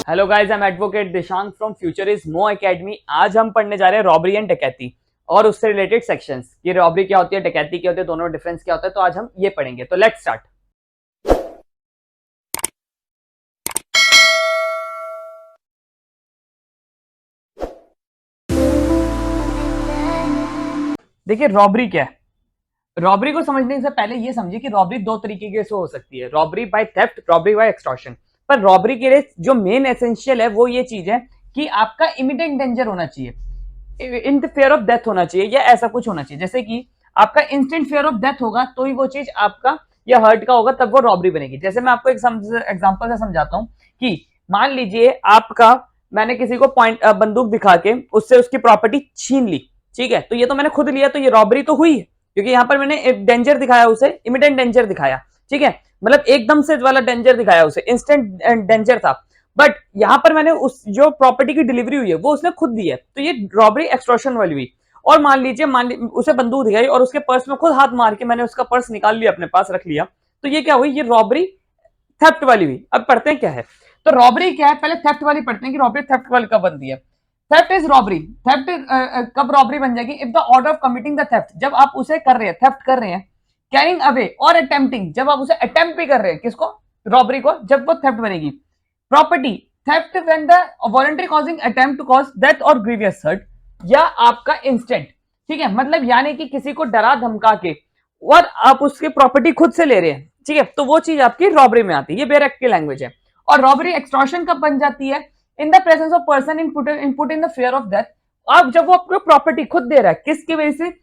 Hello guys, I am advocate Dishank from future is मो academy. आज हम पढ़ने जा रहे हैं रॉबरी एंड डकैती और उससे रिलेटेड सेक्शंस कि रॉबरी क्या होती है, डकैती क्या होती है, दोनों में डिफरेंस क्या होता है। तो आज हम ये पढ़ेंगे, तो लेट्स स्टार्ट। देखिए रॉबरी क्या है। रॉबरी को समझने से पहले ये समझिए कि रॉबरी दो तरीके से हो सकती है, robbery by theft, robbery by extortion. पर रॉबरी के लिए जो मेन एसेंशियल है वो ये चीज है कि आपका इमीडिएट डेंजर होना चाहिए, in the fair of death होना चाहिए, या ऐसा कुछ होना चाहिए जैसे कि आपका इंस्टेंट फेयर ऑफ डेथ होगा तो ही वो चीज आपका या हर्ट का होगा, तब वो रॉबरी बनेगी। जैसे मैं आपको एक एग्जांपल से समझाता हूं कि मान लीजिए आपका, मैंने किसी को पॉइंट बंदूक दिखा के उससे उसकी प्रॉपर्टी छीन ली, ठीक है, तो ये तो मैंने खुद लिया, तो ये रॉबरी तो हुई है क्योंकि यहां पर मैंने एक डेंजर दिखाया, उसे इमिडिएट डेंजर दिखाया, ठीक है, मतलब एकदम से वाला डेंजर दिखाया, उसे इंस्टेंट डेंजर था। बट यहां पर मैंने उस जो प्रॉपर्टी की डिलीवरी हुई है वो उसने खुद दी है, तो ये रॉबरी एक्सटॉर्शन वाली हुई। और मान लीजिए उसे बंदूक दिखाई और उसके पर्स में खुद हाथ मार के मैंने उसका पर्स निकाल लिया, अपने पास रख लिया, तो ये क्या हुई, ये रॉबरी थेफ्ट वाली हुई। अब पढ़ते हैं क्या है, तो रॉबरी क्या है, पहले थेफ्ट वाली पढ़ते हैं कि रॉबरी थेफ्ट वाली कब बनती है। Theft is robbery. थेफ्ट कब रॉबरी बन जाएगी, if the order of committing the theft, जब आप उसे कर रहे हैं, थेफ्ट कर रहे हैं, कैरिंग अवे और अटेम्प्टिंग, जब आप उसे अटेम्प्ट भी कर रहे हैं, किसको, रॉबरी को, जब वो थेफ्ट बनेगी। Property theft when the voluntary causing attempt to cause death और ग्रीवियस हर्ट, या आपका इंस्टेंट, ठीक है, मतलब यानी कि किसी को डरा धमका के और आप उसकी प्रॉपर्टी खुद से ले रहे हैं, ठीक है, तो वो चीज आपकी रॉबरी में आती है, ये बेयर एक्ट की लैंग्वेज है। और रॉबरी एक्सटॉर्शन कब बन जाती है, in the presence of person input in the fear of death. अब जब वो आपको प्रॉपर्टी खुद दे रहा है, किसकी वजह से,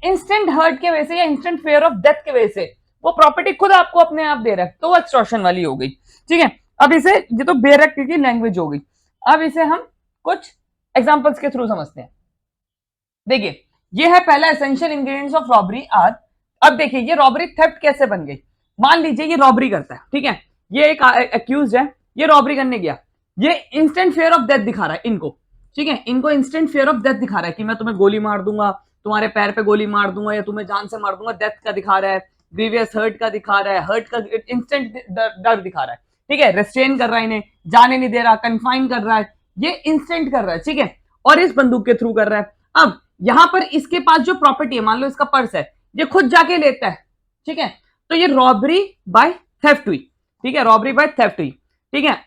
इंस्टेंट हर्ट के वजह से या इंस्टेंट फेयर ऑफ डेथ के वजह से, वो प्रॉपर्टी खुद आपको अपने आप दे रहा है, तो वो एक्सटॉर्शन वाली हो गई, ठीक है। अब इसे, ये तो बेयर एक्ट की लैंग्वेज हो गई। अब इसे हम कुछ एग्जांपल्स के थ्रू समझते हैं। देखिए ये है पहला essential ingredients of robbery are. अब देखिए ये रॉबरी थेफ्ट कैसे बन गई। मान लीजिए ये रॉबरी करता है, ठीक है, ये एक एक्यूज है, ये रॉबरी करने गया, ये इंस्टेंट फेयर ऑफ डेथ दिखा रहा है इनको, ठीक है, इनको इंस्टेंट फेयर ऑफ डेथ दिखा रहा है कि मैं तुम्हें गोली मार दूंगा, तुम्हारे पैर पे गोली मार दूंगा, या तुम्हें जान से मार दूंगा, डेथ का दिखा रहा है, ग्रीवियस हर्ट का दिखा रहा है, हर्ट का इंस्टेंट डर दिखा रहा है, ठीक है, रेस्ट्रेन कर रहा है, इन्हें जाने नहीं दे रहा, कन्फाइन कर रहा है, ये इंस्टेंट कर रहा है, ठीक है, और इस बंदूक के थ्रू कर रहा है। अब यहां पर इसके पास जो प्रॉपर्टी है, मान लो इसका पर्स है, ये खुद जाके लेता है, ठीक है, तो ये रॉबरी बाय थेफ्ट हुई, ठीक है, रॉबरी बाय थेफ्ट हुई, ठीक है।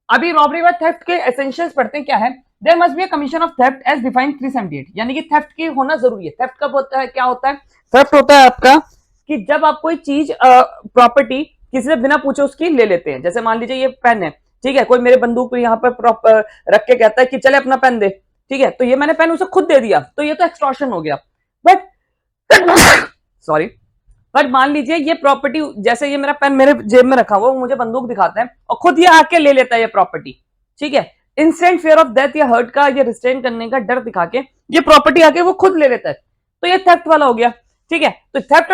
अभी रॉबरी बाय थेफ्ट के एसेंशियल्स पढ़ते हैं क्या है। There must be a commission of theft as defined 378, यानी कि थेफ्ट की होना जरूरी है। थेफ्ट कब होता है, क्या होता है, थेफ्ट होता है आपका कि जब आप कोई चीज प्रॉपर्टी किसी से बिना पूछे उसकी ले लेते हैं। जैसे मान लीजिए ये पेन है, ठीक है, कोई मेरे बंदूक को यहाँ पर रख के कहता है कि चले अपना पेन दे, ठीक है, तो ये मैंने पेन उसे खुद दे दिया, तो ये तो एक्सटॉर्शन हो गया। बट सॉरी, बट मान लीजिए ये प्रॉपर्टी, जैसे ये मेरा पेन मेरे जेब में रखा हुआ, वो मुझे बंदूक दिखाता है और खुद ये आके ले लेता है ये प्रॉपर्टी, ठीक है, इंस्टेंट फियर ऑफ डेथ या हर्ट का, ये रिस्ट्रेन करने का डर दिखा के ये प्रॉपर्टी आके वो खुद ले लेता है, तो ये थेफ्ट वाला हो गया, ठीक है। तो थेफ्ट,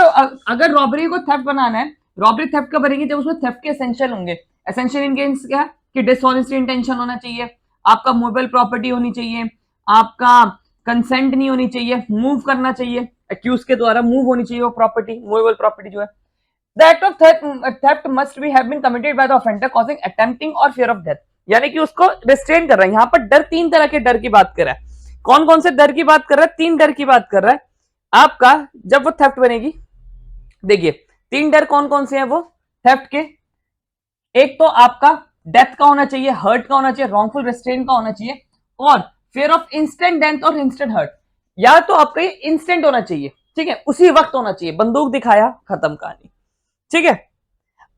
अगर रॉबरी को थेफ्ट बनाना है, रॉबरी थेफ्ट कब बनेगी, जब उसमें थेफ्ट के एसेंशियल होंगे। एसेंशियल इंग्रेडिएंट्स क्या है कि डिसऑनेस्टी इंटेंशन होना चाहिए, आपका मोबाइल प्रॉपर्टी होनी चाहिए, आपका कंसेंट नहीं होनी चाहिए, मूव करना चाहिए, एक्यूज के द्वारा मूव होनी चाहिए वो प्रॉपर्टी, मूवेबल प्रॉपर्टी जो है। The act of theft must be have been committed by the offender causing attempting और फियर ऑफ डेथ, यानी कि उसको रिस्ट्रेन कर रहा है। यहां पर डर, तीन तरह के डर की बात कर रहा है। कौन कौन से डर की बात कर रहा है, तीन डर की बात कर रहा है आपका जब वो थेफ्ट बनेगी। देखिए तीन डर कौन कौन से हैं वो थेफ्ट के। एक तो आपका डेथ का होना चाहिए, हर्ट का होना चाहिए, रॉन्गफुल रिस्ट्रेन का होना चाहिए, और फियर ऑफ इंस्टेंट डेथ और इंस्टेंट हर्ट, या तो आपका ये इंस्टेंट होना चाहिए, ठीक है, उसी वक्त होना चाहिए, बंदूक दिखाया खत्म कहानी, ठीक है।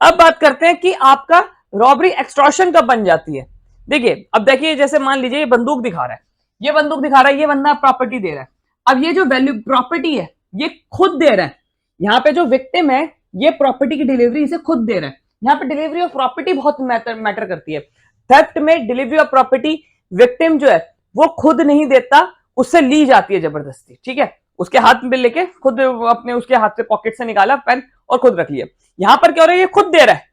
अब बात करते हैं कि आपका रॉबरी एक्सटॉर्शन कब बन जाती है। देखिए अब देखिए, जैसे मान लीजिए ये बंदूक दिखा रहा है, ये बंदूक दिखा रहा है, ये बंदा प्रॉपर्टी दे रहा है। अब ये जो वैल्यू प्रॉपर्टी है ये खुद दे रहा है, यहाँ पे जो विक्टिम है ये प्रॉपर्टी की डिलीवरी इसे खुद दे रहा है। यहाँ पे डिलीवरी ऑफ प्रॉपर्टी बहुत मैटर करती है। थेफ्ट में डिलीवरी ऑफ प्रॉपर्टी विक्टिम जो है वो खुद नहीं देता, उससे ली जाती है जबरदस्ती, ठीक है, उसके हाथ में लेके खुद अपने उसके हाथ से पॉकेट से निकाला पेन और खुद रख लिया। यहां पर क्या हो रहा है, ये खुद दे रहा है,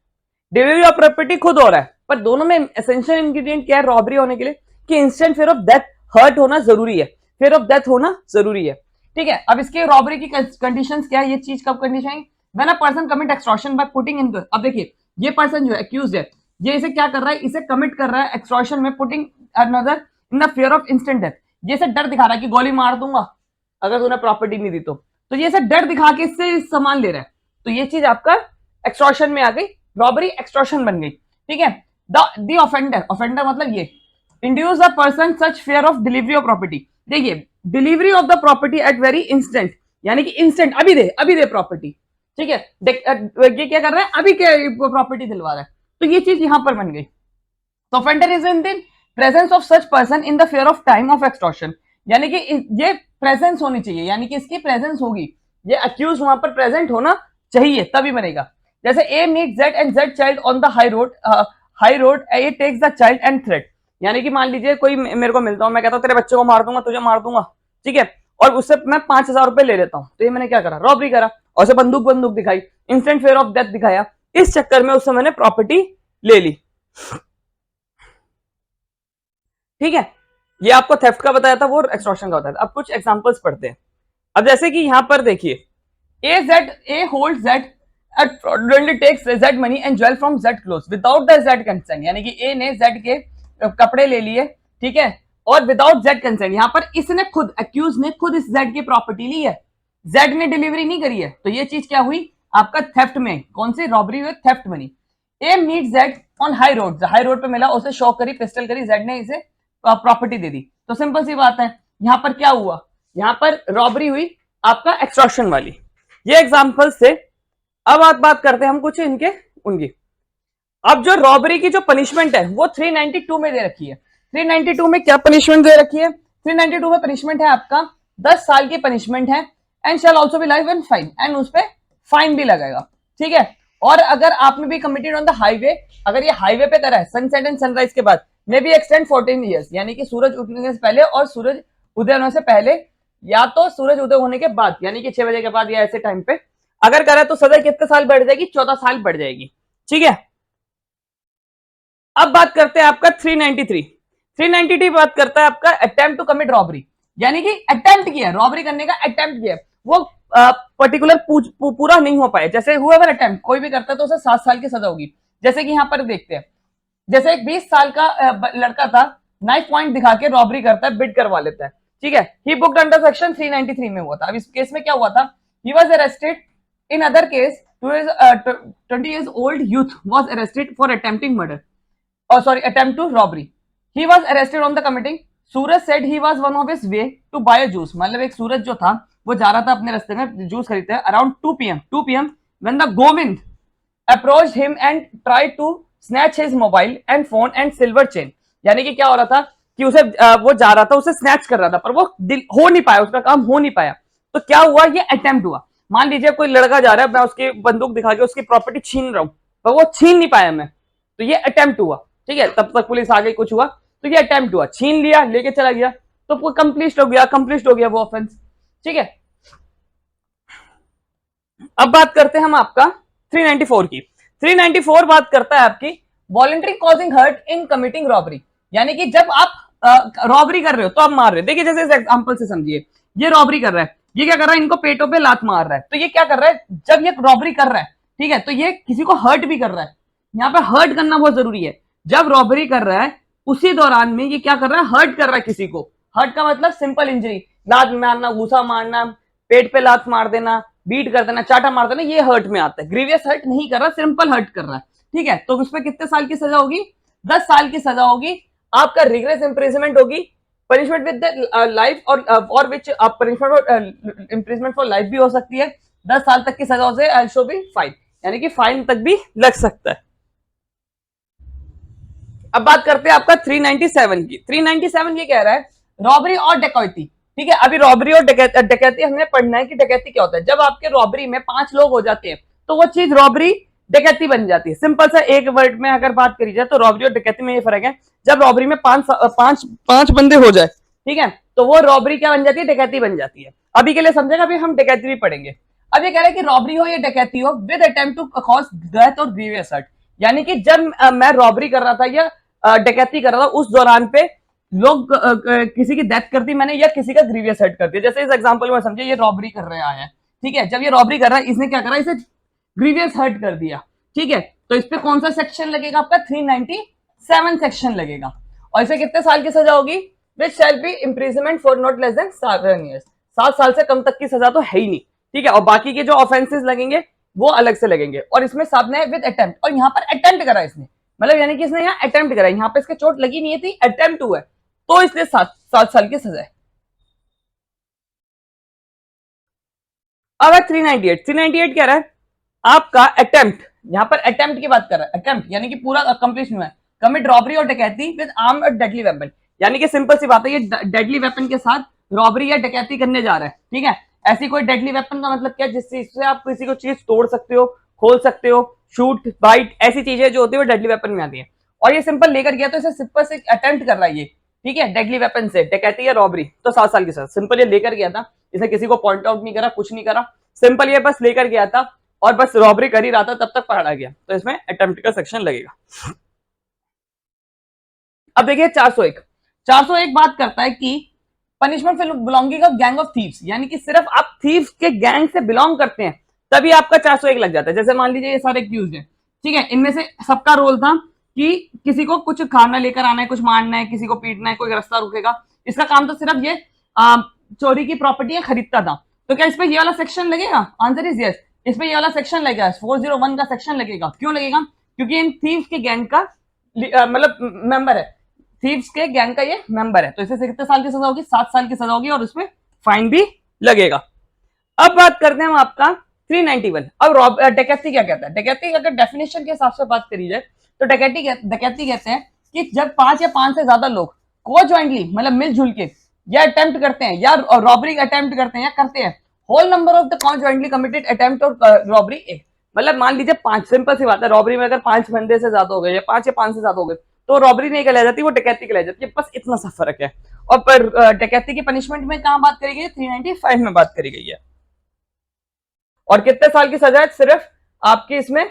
डिलीवरी ऑफ प्रॉपर्टी खुद हो रहा है, पर दोनों में एसेंशियल इंग्रेडिएंट क्या है रॉबरी होने के लिए कि instant fear of death, hurt होना जरूरी है, फियर ऑफ डेथ होना जरूरी है, ठीक है। अब इसके रॉबरी की कंडीशंस क्या है, ये चीज कब कंडीशन है, when a person commit extortion by putting in, अब देखिए ये पर्सन जो है एक्यूज्ड है, ये इसे क्या कर रहा है, इसे कमिट कर रहा है एक्सटॉर्शन में, putting another in the fear of instant death. ये इसे डर दिखा रहा है कि गोली मार दूंगा अगर तूने प्रॉपर्टी नहीं दी तो ये इसे डर दिखा के इससे सामान ले रहा है। तो ये चीज आपका एक्सटॉर्शन में आ गई, रॉबरी एक्सटॉर्शन बन गई। ठीक है, द ऑफेंडर, ऑफेंडर मतलब ये induce a person such fear of delivery of property. देखिए, delivery of the property at very instant, यानी कि इंस्टेंट, अभी दे प्रॉपर्टी। ठीक है, ये क्या कर रहा है, अभी क्या प्रॉपर्टी दिलवा रहा है। तो ये चीज यहां पर बन गई। तो offender is in the presence of such person in the fear of time of extortion, यानी कि ये प्रेजेंस होनी चाहिए, यानी कि इसकी प्रेजेंस होगी, ये अक्यूज वहां पर प्रेजेंट होना चाहिए तभी बनेगा। जैसे A meet Z and Z child on the high road A takes the child and threat, यानी कि मान लीजिए कोई मेरे को मिलता हूं, मैं कहता हूं तेरे बच्चे को मार दूंगा, तुझे मार दूंगा, ठीक है, और उससे मैं 5,000 रुपए ले लेता हूं, तो ये मैंने क्या करा, रॉबरी करा, और उसे बंदूक दिखाई, इंस्टेंट फेयर ऑफ डेथ दिखाया, इस चक्कर में उससे मैंने प्रॉपर्टी ले ली। ठीक है, ये आपको थेफ्ट का बताया था, वो एक्सटॉर्शन का बताया था। अब कुछ एग्जांपल्स पढ़ते हैं। अब जैसे कि यहां पर देखिए, A hold Z fraudulently takes Z money and jewel from Z clothes without the Z consent, यानी कि ए ने Z के कपड़े ले लिए, ठीक है, और विदाउट Z कंसेंट, यहां पर इसने खुद, अक्यूज ने खुद इस Z की प्रॉपर्टी ली है, Z ने डिलीवरी नहीं करी है, तो ये चीज क्या हुई आपका थेफ्ट में, कौन सी, robbery with theft money. A meet Z on high road पे मिला, उसे शॉक करी, पिस्टल करी, Z ने इसे प्रॉपर्टी दे दी। तो सिंपल सी बात है, यहां पर क्या हुआ, यहां पर रॉबरी हुई आपका एक्सटॉर्शन वाली। ये एग्जांपल्स थे। अब बात करते हैं हम कुछ इनके उनकी। अब जो रॉबरी की जो पनिशमेंट है वो 392 में दे रखी है। 392 में क्या पनिशमेंट दे रखी है, 392 में पनिशमेंट है आपका 10 साल की पनिशमेंट है, and shall also be life and fine, and उस पे फाइन भी लगेगा। ठीक है, और अगर आपने भी कमिटेड ऑन द हाईवे, अगर ये हाईवे पे करा है सनसेट एंड सनराइज के बाद, मे बी एक्सटेंड 14 ईयर्स, यानी कि सूरज उठने से पहले और सूरज उदय होने से पहले, या तो सूरज उदय होने के बाद, यानी कि 6 बजे के बाद या ऐसे टाइम पे अगर करा तो सजा कितने साल बढ़ जाएगी, 14 साल बढ़ जाएगी। ठीक है, अब बात करते हैं आपका 393। 393 बात करता है आपका अटेम्प्ट टू कमिट रॉबरी, यानी कि अटेम्प्ट किया, रॉबरी करने का अटेम्प्ट किया, वो पर्टिकुलर पूरा नहीं हो पाया। जैसे हुआ अटेम्प्ट कोई भी करता है तो उसे 7 साल की सजा होगी। जैसे कि यहां पर देखते हैं, जैसे एक 20 साल का लड़का था, नाइफ पॉइंट दिखा के रॉबरी करता है, बिड करवा लेता है। ठीक है, ही बुक्ड अंडर सेक्शन 393 में हुआ था। अब इस केस में क्या हुआ था, he was arrested. In other case, 20 years old youth was arrested for attempting murder. Oh, sorry, attempt to robbery. He was arrested on the committing. Suraj said he was one of his way to buy a juice. मतलब एक सूरज जो था वो जा रहा था अपने रास्ते में जूस खरीदते हैं। Around 2 p.m. when the Govind approached him and tried to snatch his mobile and phone and silver chain. यानी कि क्या हो रहा था कि उसे वो जा रहा था, उसे स्नैच कर रहा था, पर वो हो नहीं पाया, उसका काम हो नहीं पाया। तो क्या हुआ, ये अटेम्प्ट हुआ। मान लीजिए कोई लड़का जा रहा है, मैं उसकी बंदूक दिखा के उसकी प्रॉपर्टी छीन रहा हूं, पर वो छीन नहीं पाया मैं, तो ये अटेम्प्ट हुआ। ठीक है, तब तक पुलिस आ गई, कुछ हुआ, तो ये अटेम्प्ट हुआ, छीन लिया, लेके चला गया, तो वो कंप्लीट हो गया वो ऑफेंस। ठीक है, अब बात करते हैं हम आपका 394 की। 394 बात करता है आपकी voluntary causing hurt in committing robbery, यानी कि जब आप रॉबरी कर रहे हो तो आप मार रहे हो। देखिए जैसे इस एग्जांपल से समझिए, ये रॉबरी कर रहा है, ये क्या कर रहा है, इनको पेटों पे लात मार रहा है, तो ये क्या कर रहा है, जब ये रॉबरी कर रहा है, ठीक है, तो ये किसी को हर्ट भी कर रहा है। यहाँ पे हर्ट करना बहुत जरूरी है। जब रॉबरी कर रहा है उसी दौरान में ये क्या कर रहा है, हर्ट कर रहा है किसी को। हर्ट का मतलब सिंपल इंजरी, लात मारना, घूसा मारना, पेट पे लात मार देना, बीट कर देना, चाटा मार देना, ये हर्ट में आता है। ग्रीवियस हर्ट नहीं कर रहा, सिंपल हर्ट कर रहा है। ठीक है, तो उसमें कितने साल की सजा होगी, 10 साल की सजा होगी। आपका रिग्रेस इंप्रिजनमेंट होगी, पनिशमेंट विद लाइफ, और विच पनिशमेंट इंप्रिजनमेंट फॉर लाइफ भी हो सकती है। 10 साल तक की सजा से आल्सो भी फाइन, यानी कि फाइन तक भी लग सकता है। अब बात करते हैं आपका 397 की। 397 ये कह रहा है रॉबरी और डकैती। ठीक है, अभी रॉबरी और डकैती हमने पढ़ना है कि डकैती क्या होता है। जब आपके रॉबरी में 5 लोग हो जाते हैं तो वो चीज रॉबरी डकैती बन जाती है। सिंपल सा एक वर्ड में अगर बात करी जाए तो रॉबरी और डकैती में ये फर्क है। जब रॉबरी में पांच बंदे हो जाए, ठीक है, तो वो रॉबरी क्या बन जाती है, डकैती बन जाती है। अभी के लिए समझेगा, अभी हम डकैती भी पढ़ेंगे। अब ये कह रहा है कि रॉबरी हो या डकैती हो with attempt to cause death और ग्रीवियस हर्ट, यानी कि जब मैं रॉबरी कर रहा था या डकैती कर रहा था उस दौरान पे लोग किसी की डेथ कर दी मैंने, या किसी का ग्रीवियस हर्ट कर दिया। जैसे इस एग्जांपल में समझिए, ये रॉबरी कर रहा है, ठीक है, जब ये रॉबरी कर रहा है, इसने क्या करा, इसे ग्रीवियस हर्ट कर दिया। ठीक है, तो इस पे कौन सा सेक्शन लगेगा आपका 397 सेक्शन लगेगा। और इसे कितने साल की सजा होगी, which shall be imprisonment for not less than 7 years, 7 साल से कम तक की सजा तो है ही नहीं, ठीक है। और बाकी के जो ऑफेंसेस लगेंगे वो अलग से लगेंगे। और इसमें सबने विद अटेम्प्ट, और यहाँ पर अटेम्प्ट करा इसने, मतलब यानी कि इसने यहाँ अटेम्प्ट करा, यहाँ पे इसके चोट लगी नहीं थी, अटेम्प्ट हुआ है, तो इसलिए 7 साल की सजा है। अब 398 कह रहा है आपका अटेम्प्ट, यहां पर अटेम्प्ट की बात कर रहा है, अटेम्प्ट यानी कि पूरा अकम्प्लिश हुआ है, कमिट रॉबरी और डकैती विद आर्म्ड और डेडली वेपन, यानी कि सिंपल सी बात है, ये डेडली वेपन के साथ रॉबरी या डकैती करने जा रहा है, ठीक है। ऐसी कोई डेडली वेपन का मतलब क्या, जिससे आप किसी को चीज तोड़ सकते हो, खोल सकते हो, शूट बाइट, ऐसी चीजें जो होती है वो डेडली वेपन में आती है। और ये सिंपल लेकर गया तो इसे सिंपल से अटेम्प्ट कर रहा है ये, ठीक है, डेडली वेपन से डकैती या रॉबरी, तो 7 साल के साथ सिंपल ये लेकर गया था, इसने किसी को पॉइंट आउट नहीं करा, कुछ नहीं करा, सिंपल ये बस लेकर गया था और बस रॉबरी कर ही रहा था, तब तक पकड़ा गया, तो इसमें अटेम्प्ट का सेक्शन लगेगा। अब देखिए 401 बात करता है कि punishment for belonging of gang of thieves, यानी कि सिर्फ आप थीव्स के गैंग से बिलोंग करते हैं तभी आपका 401 लग जाता है। जैसे मान लीजिए ये सारे एक्यूज हैं, ठीक है, इनमें से सबका रोल था कि किसी को कुछ खाना लेकर आना है, कुछ मारना है, किसी को पीटना है, कोई रास्ता रुकेगा, इसका काम तो सिर्फ ये चोरी की प्रॉपर्टी खरीदता था। तो क्या इसमें ये वाला सेक्शन लगेगा? आंसर इज यस, इसमें ये वाला सेक्शन लगेगा, 401 का सेक्शन लगेगा। क्यों लगेगा? क्योंकि इन थीव्स के गैंग का मतलब मेंबर है, थीव्स के गैंग का ये मेंबर है, तो इसे कितने साल की सजा होगी? 7 साल की सजा होगी और उसमें फाइन भी लगेगा। अब बात करते हैं हम आपका 391। अब डकैती क्या कहता है? डकैती अगर डेफिनेशन के हिसाब से बात करी जाए तो डकैती कहते हैं कि जब 5 या 5 से ज्यादा लोग को ज्वाइंटली मतलब मिलजुल के या अटेम्प्ट करते हैं या रॉबरी अटेम्प्ट करते हैं या करते हैं, whole number of the jointly committed attempt और रॉबरी एक, मतलब मान लीजिए 5, सिंपल सी बात है, रॉबरी में अगर 5 बंदे से ज्यादा हो गए या 5 या 5 से ज्यादा हो गए तो रॉबरी नहीं कहलाई जाती, वो डकैती कहलाई जाती है, बस इतना सा फर्क है। और पर डकैती की पनिशमेंट में कहां बात करी गई है? 395 में बात करी गई है। और कितने साल की सजा है? सिर्फ आपकी इसमें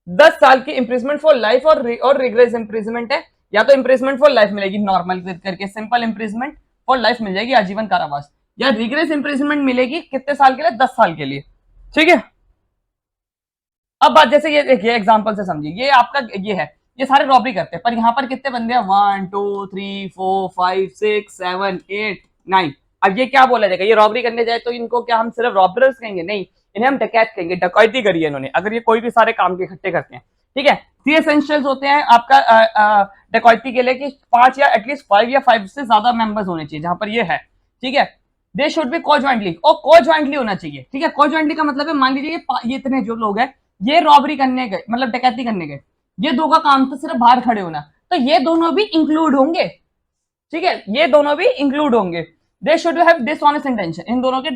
10 साल की इंप्रिजमेंट फॉर लाइफ और रिग्रेस इंप्रिजमेंट है, या तो इंप्रिजमेंट फॉर लाइफ मिलेगी नॉर्मल करके, सिंपल इंप्रिजमेंट फॉर लाइफ मिल जाएगी, आजीवन कारावास, या रिग्रेस इंप्रिजमेंट मिलेगी कितने साल के लिए? 10 साल के लिए, ठीक है। अब बात जैसे ये देखिए एग्जांपल से समझिए, ये आपका ये है, ये सारे रॉबरी करते हैं, पर यहाँ पर कितने बंदे हैं? 1 2 3 4 5 6 7 8 9। अब ये क्या बोला जाएगा? ये रॉबरी करने जाए तो इनको क्या हम सिर्फ रॉबरर्स कहेंगे? नहीं, इन्हें हम डकैत कहेंगे, डकैती करी है इन्होंने, अगर ये कोई भी सारे काम के इकट्ठे करते हैं, ठीक है। 3 एसेंशियल्स होते हैं आपका डकैती के लिए कि 5 या एटलीस्ट 5 या 5 से ज्यादा मेंबर्स होने चाहिए, जहां पर ये है, ठीक है। दे शुड बी को ज्वाइंटली, और को ज्वाइंटली होना चाहिए, ठीक है। को ज्वाइंटली का मतलब है, मान लीजिए ये इतने जो लोग हैं ये रॉबरी करने गए, मतलब डकैती करने गए, ये दो का काम था सिर्फ बाहर खड़े होना, तो ये दोनों भी इंक्लूड होंगे, ठीक है, ये दोनों भी इंक्लूड होंगे। They should have dishonest intention, इन दोनों के,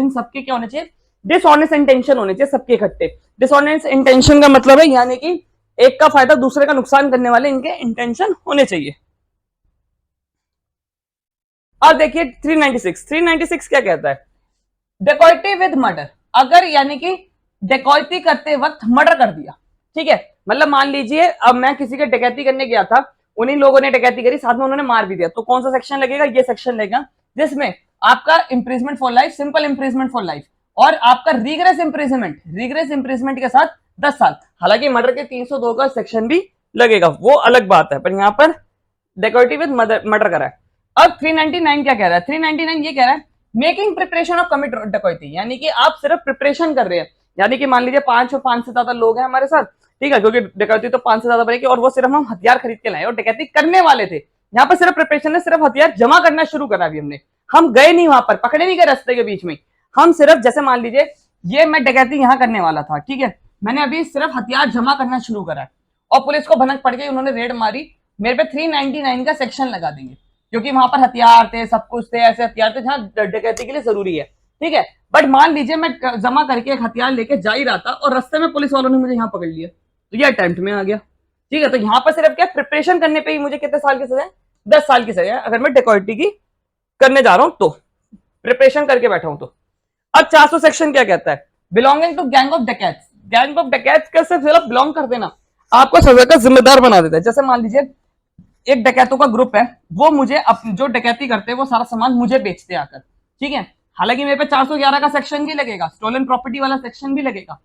इन सबके क्या होने चाहिए? डिसऑनेस्ट इंटेंशन होने चाहिए सबके इकट्ठे। डिसऑनेस्ट इंटेंशन का मतलब है यानी कि एक का फायदा दूसरे का नुकसान करने वाले इनके इंटेंशन होने चाहिए। अब देखिए 396 क्या कहता है? डेकॉइटी विद मर्डर, अगर यानी कि डेकॉइती करते वक्त मर्डर कर दिया, ठीक है, मतलब मान लीजिए अब मैं किसी के डकैती करने गया था, उन्हीं लोगों ने डकैती करी, साथ में उन्होंने मार भी दिया, तो कौन सा सेक्शन लगेगा? ये सेक्शन लगेगा जिसमें आपका imprisonment for life, simple imprisonment for life, और आपका रिग्रेस इंप्रिजमेंट के साथ 10 साल। हालांकि मर्डर के 302 का सेक्शन भी लगेगा, वो अलग बात है, पर यहाँ पर डेकॉइटी विद मर्डर करा है। अब 399 क्या कह रहा है? 399 ये कह रहा है मेकिंग प्रिपरेशन ऑफ कमिट डकैती, यानी कि आप सिर्फ प्रिपरेशन कर रहे हैं, यानी कि मान लीजिए 5 और 5 से ज्यादा लोग हैं हमारे साथ, ठीक है, क्योंकि डकैती तो 5 से ज्यादा बनेगी, और वो सिर्फ हम हथियार खरीद के लाए और डकैती करने वाले थे। यहाँ पर सिर्फ प्रिपरेशन है, सिर्फ हथियार जमा करना शुरू करा अभी हमने, हम गए नहीं वहां पर, पकड़े नहीं गए रास्ते के बीच में, हम सिर्फ जैसे मान लीजिए ये मैं डकैती यहाँ करने वाला था, ठीक है, मैंने अभी सिर्फ हथियार जमा करना शुरू करा और पुलिस को भनक पड़ गई, उन्होंने रेड मारी, मेरे पे 399 का सेक्शन लगा देंगे, क्योंकि वहां पर हथियार थे, सब कुछ थे, ऐसे हथियार थे जहां डकैती के लिए जरूरी है, ठीक है। बट मान लीजिए मैं जमा करके एक हथियार लेके जा ही रहा था और रास्ते में पुलिस वालों ने मुझे यहाँ पकड़ लिया, तो ये अटेम्प्ट में आ गया, ठीक है। तो यहाँ पर सिर्फ क्या प्रिपरेशन करने पे ही मुझे कितने साल की सजा है? 10 साल की सजा है, अगर मैं डकैती की करने जा रहा हूं तो, प्रिपरेशन करके बैठा हूं तो। अब 400 सेक्शन क्या कहता है? Belonging to gang of dacoits, gang of dacoits का सिर्फ बिलोंग कर देना आपको सजा का जिम्मेदार बना देता है। जैसे मान लीजिए एक डकैतों का ग्रुप है, वो मुझे जो डकैती करते हैं वो सारा सामान मुझे बेचते आकर, ठीक है। हालांकि मेरे पे 411 का सेक्शन भी लगेगा, स्टोलन प्रॉपर्टी वाला सेक्शन भी लगेगा,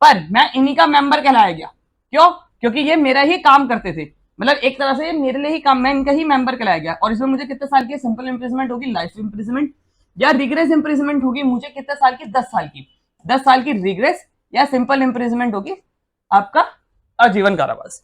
पर मैं इन्हीं का मेंबर कहलाया गया। क्यों? क्योंकि ये मेरा ही काम करते थे, मतलब एक तरह से मेरे लिए ही काम, मैं इनका ही मेंबर कहलाया गया। और इसमें मुझे कितने साल की सिंपल इंप्रिजमेंट होगी, लाइफ इंप्रिजमेंट, या रिग्रेस इंप्रिजमेंट होगी मुझे कितने साल की, 10 साल की। 10 साल की रिग्रेस या सिंपल इंप्रिजमेंट होगी आपका आजीवन कारावास।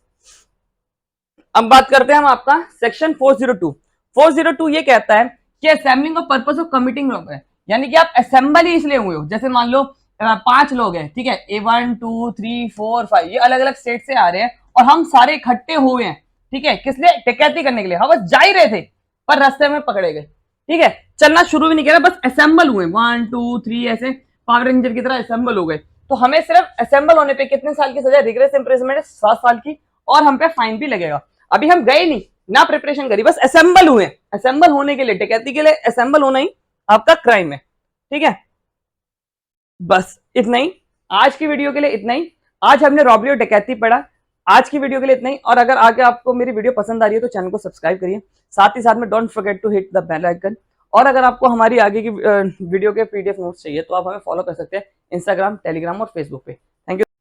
अब बात करते हैं हम आपका सेक्शन 402। 402 ये कहता है कि assembling of purpose of committing robbery, यानी कि आप असेंबल ही इसलिए हुए हो, जैसे मान लो 5 लोग हैं, ठीक है, A1 2 3 4 5, ये अलग अलग स्टेट से आ रहे हैं और हम सारे इकट्ठे हुए हैं, ठीक है, किस लिए? डकैती करने के लिए। हम बस जा ही रहे थे पर रास्ते में पकड़े गए, ठीक है, चलना शुरू भी नहीं किया, बस असेंबल हुए 1 2 3 ऐसे पावर रेंजर की तरह असेंबल हो गए। तो हमें सिर्फ असेंबल होने पे कितने साल की सजा? रिग्रेस इंप्रिजमेंट है 7 साल की, और हम पे फाइन भी लगेगा। अभी हम गए नहीं ना, प्रिपरेशन करी, बस असेंबल हुए। असेंबल होने के लिए, डकैती के लिए असेंबल होना ही आपका क्राइम है, ठीक है। बस इतना ही आज की वीडियो के लिए, इतना ही। आज हमने रॉबरी और डकैती पढ़ा, आज की वीडियो के लिए इतना ही। और अगर आगे आपको मेरी वीडियो पसंद आ रही है तो चैनल को सब्सक्राइब करिए, साथ ही साथ में don't forget to hit the bell icon. और अगर आपको हमारी आगे की वीडियो के PDF नोट्स चाहिए तो आप हमें फॉलो कर सकते हैं इंस्टाग्राम, टेलीग्राम और फेसबुक पे। Thank you.